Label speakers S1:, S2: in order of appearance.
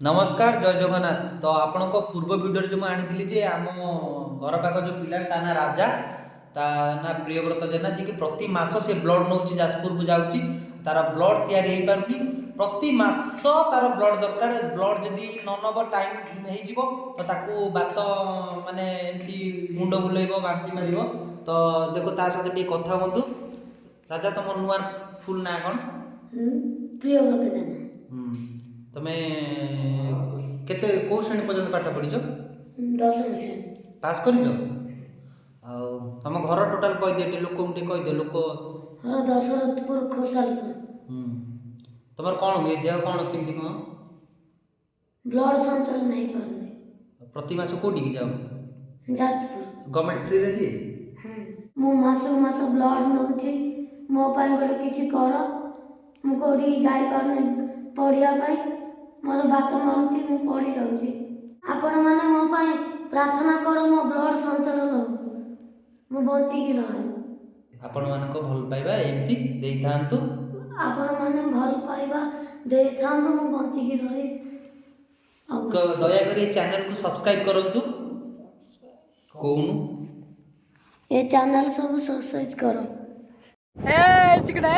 S1: नमस्कार जय जगन्नाथ। तो आपण को पूर्व वीडियो जो आनी जे आम घर पाख जो पिला ता ना राजा ता ना प्रियव्रत जेना जी कि प्रति मास से ब्लड नौ जाजपुर को जाऊँगी तार ब्लड तैयारी हो पार प्रति मास तार ब्लड दरकार ब्लड जदि न नब टाइम हो ताकू बात माने एमती मुंड बुलेब बांकी मार तो देखो ता सहित टी कथा बंधु राजा तुम नुआ फुल ना कौन
S2: प्रियव्रत जेना
S1: तमे केते को श्रेणी पर्यंत पाठ पढ़िଛ
S2: 10वीं श्रेणी
S1: पास करिଛ आ तम घर टोटल कहि दे लोक उठी कहि दे लोक
S2: हर दशरथपुर खोसालपुर
S1: तमर कोन मे देह कोन केमती कोन
S2: ब्लड संचलन नहीं पारने
S1: प्रति मास कोठी की जाओ
S2: जाजपुर
S1: गवर्नमेंट फ्री रे जी
S2: मु मास ब्लड नउची मो पाई गोटे किछि कर मु कोठी जाई पारने पढ़िया पाई मोर बात मारुची मु पढ़ी जाउची आपण माने मो पाई प्रार्थना करो मो ब्लड संचलन हो मु बंची की रहे
S1: आपण मान को भल पाइबा एमती देई थांतु
S2: आपण माने भल पाइबा दे थांतु मु बंची की रहे
S1: दया करी चैनल को सब्सक्राइब करंतु कोन
S2: ए चैनल सब सब्सक्राइब करो
S3: ए चिकना